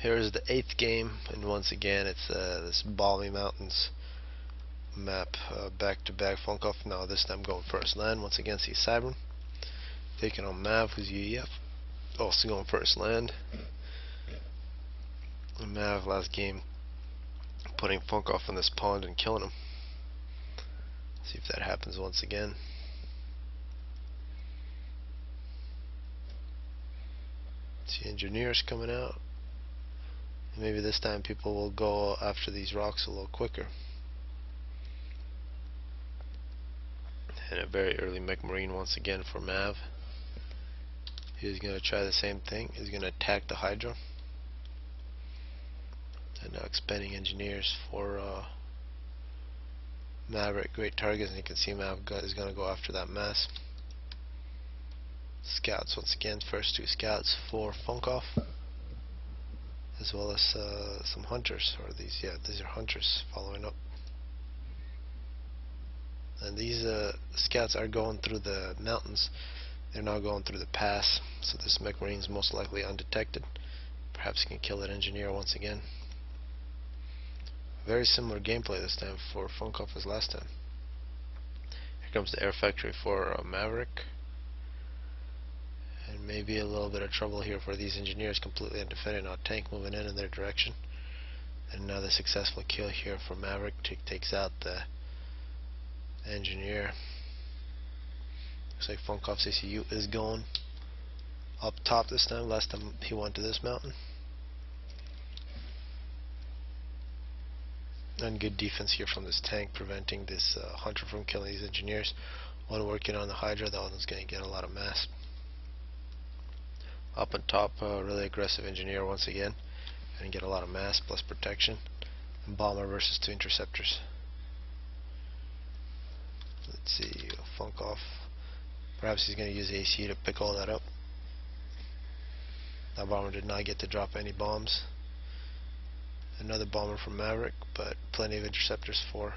Here's the 8th game, and once again it's this Balmy Mountains map, back-to-back FunkOff. Now this time going first land. Once again, see Cybern taking on Mav, who's UEF, also going first land. And Mav last game putting FunkOff in this pond and killing him. See if that happens once again. See engineers coming out. Maybe this time people will go after these rocks a little quicker. And a very early mech marine once again for Mav. He's going to try the same thing. He's going to attack the Hydra. And now expanding engineers for Maverick. Great targets, and you can see Mav is going to go after that mass. Scouts once again. First 2 scouts for FunkOff, as well as some hunters. Or these are hunters following up. And these scouts are going through the mountains. They're not going through the pass, so this mech marine is most likely undetected. Perhaps he can kill that engineer once again. Very similar gameplay this time for FunkOff as last time. Here comes the air factory for Maverick. And maybe a little bit of trouble here for these engineers, completely undefended. Now tank moving in their direction. And another successful kill here for Maverick. Takes out the engineer. Looks like FunkOff's ACU is going up top this time. Last time he went to this mountain. And good defense here from this tank, preventing this hunter from killing these engineers. One working on the Hydra, the other one's going to get a lot of mass. Up on top, really aggressive engineer once again, and get a lot of mass plus protection. And bomber versus 2 interceptors. Let's see, FunkOff. Perhaps he's going to use the AC to pick all that up. That bomber did not get to drop any bombs. Another bomber from Maverick, but plenty of interceptors for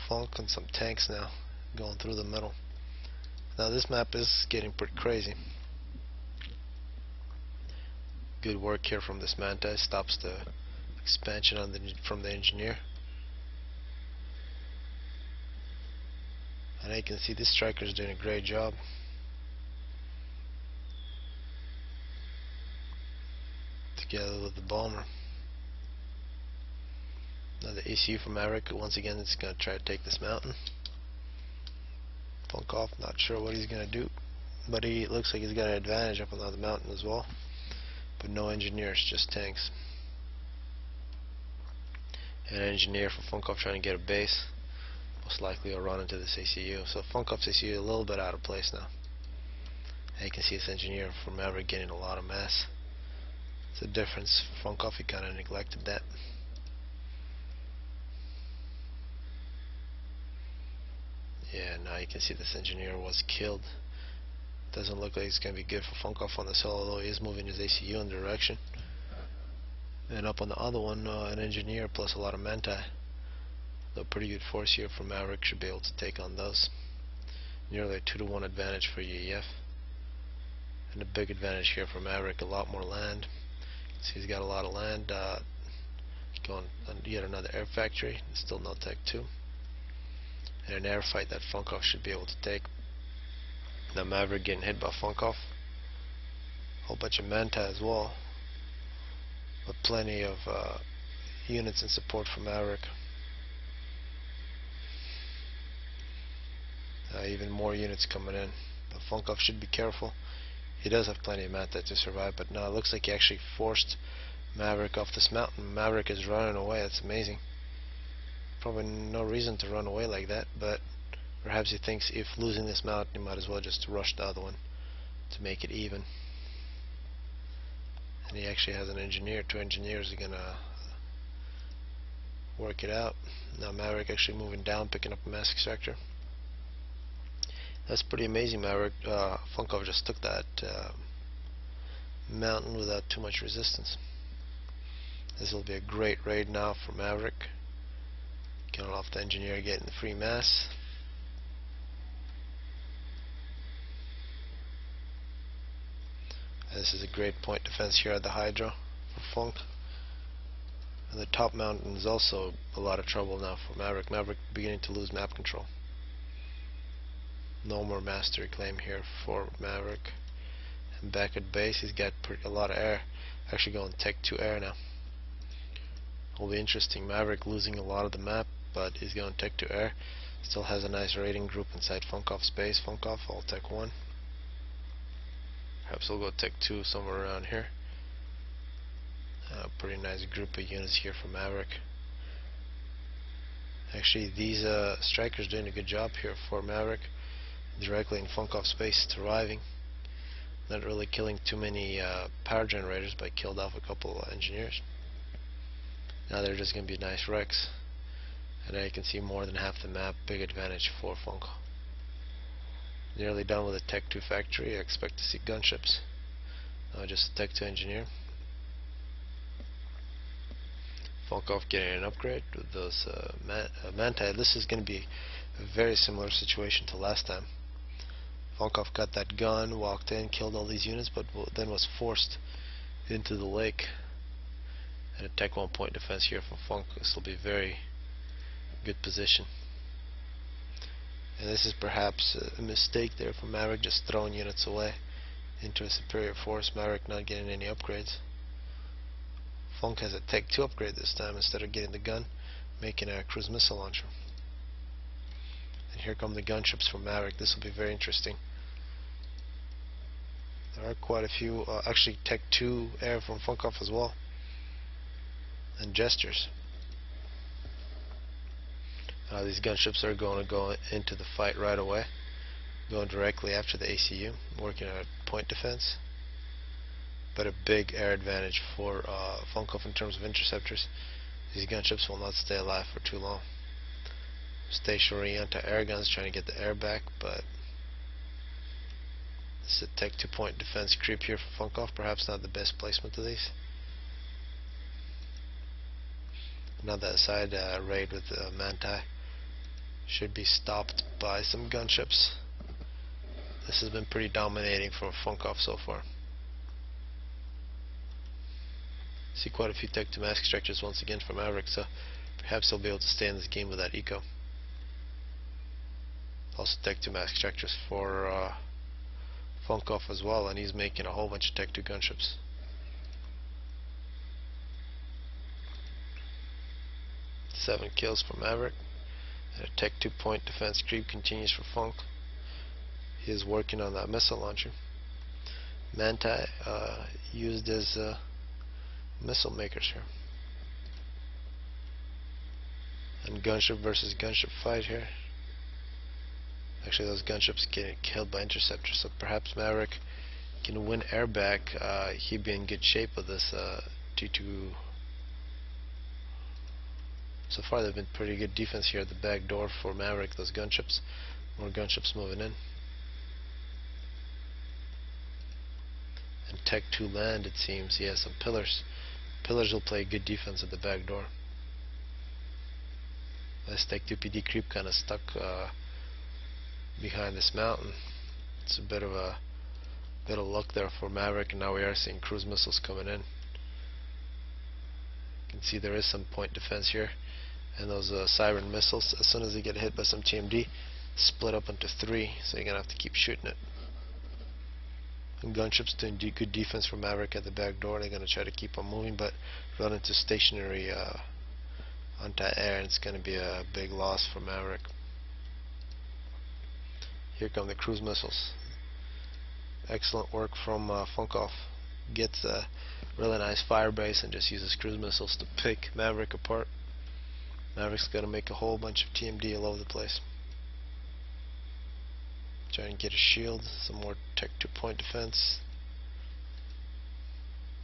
Funk, and some tanks now going through the middle. Now this map is getting pretty crazy. Good work here from this Manta. Stops the expansion from the engineer. And you can see this striker is doing a great job. Together with the bomber. Now the ACU from Maverick, once again, it's going to try to take this mountain. FunkOff, not sure what he's going to do, but he looks like he's got an advantage up on the mountain as well. But no engineers, just tanks. And an engineer for FunkOff trying to get a base. Most likely will run into this ACU. So FunkOff's ACU is a little bit out of place now. And you can see this engineer from Maverick getting a lot of mass. It's a difference. FunkOff, he kind of neglected that. Yeah, now you can see this engineer was killed. Doesn't look like it's going to be good for FunkOff on the solo, although he is moving his ACU in the direction. And up on the other one, an engineer plus a lot of Manti. A pretty good force here for Maverick, should be able to take on those. Nearly a 2-to-1 advantage for UEF. And a big advantage here for Maverick, a lot more land. See, he's got a lot of land. Going on yet another air factory, still no tech 2. And an air fight that FunkOff should be able to take. Now Maverick getting hit by FunkOff. Whole bunch of Manta as well. But plenty of units in support for Maverick. Even more units coming in. But FunkOff should be careful. He does have plenty of Manta to survive, but now it looks like he actually forced Maverick off this mountain. Maverick is running away. That's amazing. Probably no reason to run away like that, but perhaps he thinks if losing this mountain, he might as well just rush the other one to make it even. And he actually has an engineer. 2 engineers are gonna work it out. Now Maverick actually moving down, picking up a mass extractor. That's pretty amazing. Maverick, FunkOff just took that mountain without too much resistance. This will be a great raid now for Maverick. Killing off the engineer, getting the free mass. This is a great point defense here at the Hydra Funk. And the top mountain is also a lot of trouble now for Maverick. Maverick beginning to lose map control. No more mastery claim here for Maverick. And back at base, he's got a lot of air. Actually going Tech 2 air now. Will be interesting. Maverick losing a lot of the map, but he's going Tech 2 air. Still has a nice raiding group inside FunkOff space. FunkOff all Tech 1. Perhaps we'll go Tech 2 somewhere around here. Pretty nice group of units here for Maverick. Actually, these strikers doing a good job here for Maverick. Directly in FunkOff space, thriving. Not really killing too many power generators, but killed off a couple engineers. Now they're just going to be nice wrecks. And now you can see more than half the map. Big advantage for Funk. Nearly done with the Tech 2 factory. I expect to see gunships. Just a Tech 2 engineer. FunkOff getting an upgrade with those Manti. This is going to be a very similar situation to last time. FunkOff got that gun, walked in, killed all these units, but then was forced into the lake. And a Tech 1 point defense here from Funk. This will be very good position. And this is perhaps a mistake there for Maverick, just throwing units away into a superior force. Maverick not getting any upgrades. Funk has a Tech 2 upgrade this time instead of getting the gun, making a cruise missile launcher. And here come the gunships from Maverick. This will be very interesting. There are quite a few, actually Tech 2 air from FunkOff as well. And gestures. These gunships are going to go into the fight right away. Going directly after the ACU, working on a point defense. But a big air advantage for FunkOff in terms of interceptors. These gunships will not stay alive for too long. Stationary anti-air guns trying to get the air back, but this is a Tech 2 point defense creep here for FunkOff. Perhaps not the best placement of these. Now that side raid with Manti should be stopped by some gunships. This has been pretty dominating for FunkOff so far. See quite a few Tech 2 mask extractors once again from Maverick, so perhaps he'll be able to stay in this game with that eco. Also Tech 2 mask extractors for FunkOff as well, and he's making a whole bunch of Tech 2 gunships. Seven kills for Maverick. And a Tech 2 point defense creep continues for Funk. He is working on that missile launcher. Manti used as missile makers here. And gunship versus gunship fight here. Actually, those gunships getting killed by interceptors, so perhaps Maverick can win air back. He'd be in good shape with this T2. So far they've been pretty good defense here at the back door for Maverick, those gunships. More gunships moving in. And Tech 2 land, it seems. He has some pillars. Pillars will play good defense at the back door. This Tech 2 PD creep kind of stuck behind this mountain. It's a bit of luck there for Maverick, and now we are seeing cruise missiles coming in. You can see there is some point defense here. And those siren missiles, as soon as they get hit by some TMD, split up into three, so you're going to have to keep shooting it. And gunships doing good defense for Maverick at the back door. They're going to try to keep on moving, but run into stationary anti-air, and it's going to be a big loss for Maverick. Here come the cruise missiles. Excellent work from FunkOff. Gets a really nice fire base and just uses cruise missiles to pick Maverick apart. Maverick's got to make a whole bunch of TMD all over the place. Trying to get a shield, some more Tech 2 point defense.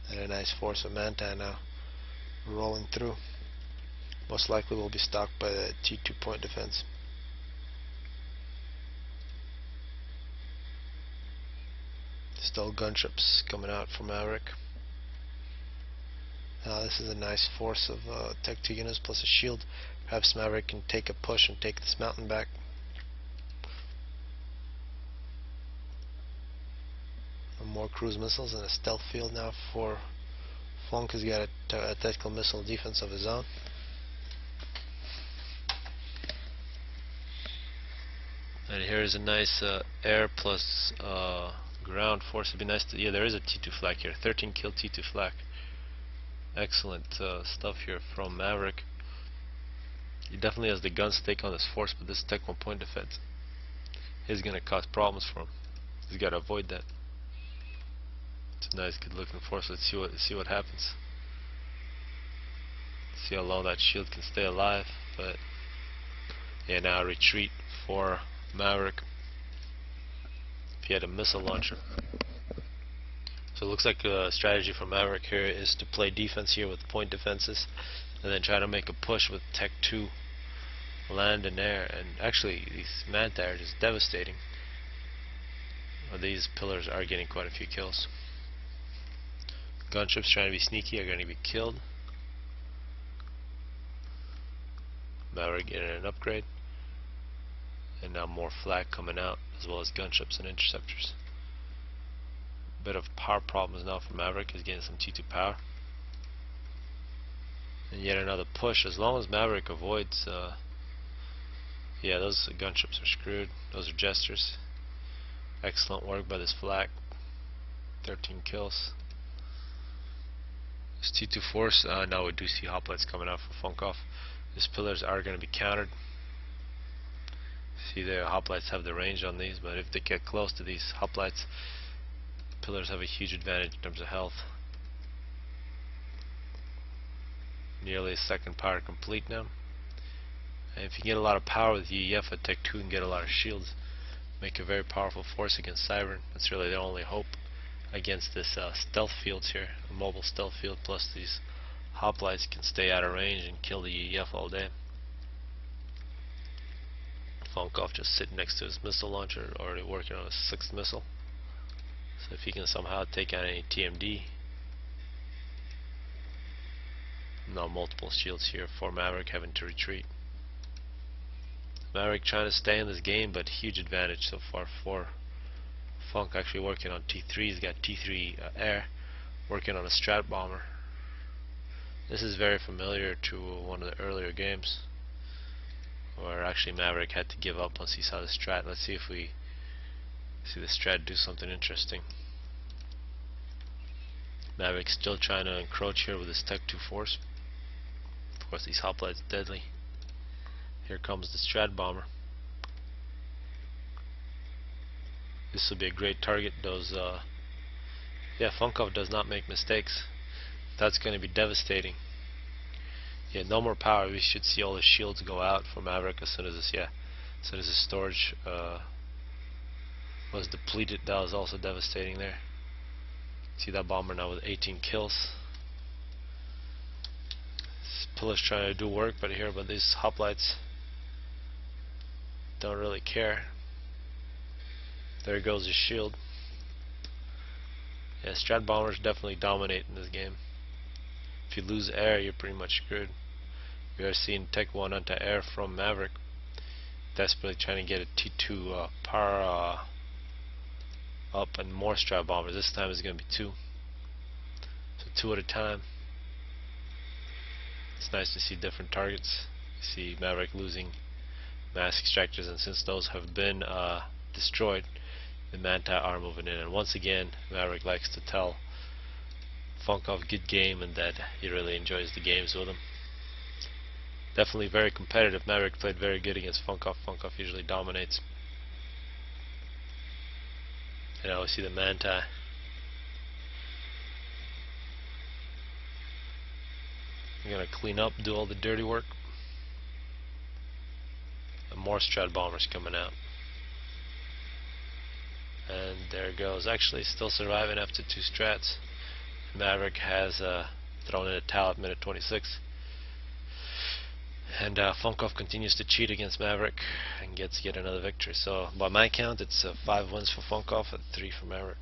And a nice force of Manti now rolling through. Most likely will be stopped by the T2 point defense. Still gunships coming out from Maverick. This is a nice force of Tech 2 units plus a shield. Perhaps Maverick can take a push and take this mountain back. And more cruise missiles and a stealth field now for Funk has got a tactical missile defense of his own. And here's a nice air plus ground force. It'd be nice to, yeah, there is a T2 flak here. 13 kill T2 flak. Excellent stuff here from Maverick. He definitely has the gun stake on his force, but this Tech 1 point defense is going to cause problems for him. He's got to avoid that. It's a nice, good looking force. Let's see what happens. See how long that shield can stay alive. But yeah, now retreat for Maverick. If he had a missile launcher. So it looks like a strategy for Maverick here is to play defense here with point defenses, and then try to make a push with Tech 2, land and air. And actually, these Manta are just devastating. Well, these pillars are getting quite a few kills. Gunships trying to be sneaky are going to be killed. Maverick getting an upgrade. And now more flak coming out, as well as gunships and interceptors. Bit of power problems now for Maverick. He's getting some T2 power. And yet another push. As long as Maverick avoids, yeah, those gunships are screwed. Those are jesters. Excellent work by this flak. 13 kills. This T2 force. Now we do see hoplites coming out for FunkOff. These pillars are going to be countered. See, the hoplites have the range on these, but if they get close to these hoplites, pillars have a huge advantage in terms of health. Nearly a second power complete now. And if you get a lot of power with UEF at Tech 2 and get a lot of shields, make a very powerful force against Siren. That's really the only hope against this stealth fields here. A mobile stealth field plus these hoplites can stay out of range and kill the UEF all day. FunkOff just sitting next to his missile launcher, already working on a 6th missile. So if he can somehow take out any TMD. Now multiple shields here for Maverick having to retreat. Maverick trying to stay in this game, but huge advantage so far for Funk. Actually working on T3. He's got T3 air, working on a strat bomber. This is very familiar to one of the earlier games, where actually Maverick had to give up once he saw the strat. Let's see if we see the strat do something interesting. Maverick still trying to encroach here with his Tech 2 force. Of course, these hoplites deadly. Here comes the strat bomber. This will be a great target. Those, yeah, FunkOff does not make mistakes. That's going to be devastating. Yeah, no more power. We should see all the shields go out for Maverick as soon as this, yeah, as soon as the storage was depleted. That was also devastating there. See that bomber now with 18 kills. This pillar's trying to do work, but these hoplites don't really care. There goes his shield. Yeah, strat bombers definitely dominate in this game. If you lose air, you're pretty much screwed. We are seeing Tech 1 anti-air from Maverick, desperately trying to get a T2 power up, and more strat bombers. This time it's going to be 2. So 2 at a time. It's nice to see different targets. You see Maverick losing mass extractors, and since those have been destroyed, the Manta are moving in. And once again, Maverick likes to tell FunkOff good game and that he really enjoys the games with him. Definitely very competitive. Maverick played very good against FunkOff. FunkOff usually dominates. And now we see the Manta. I'm gonna clean up, do all the dirty work. And more strat bombers coming out. And there it goes. Actually still surviving after 2 strats. Maverick has thrown in a towel at minute 26. And FunkOff continues to cheat against Maverick and gets yet another victory. So by my count, it's 5 wins for FunkOff and 3 for Maverick.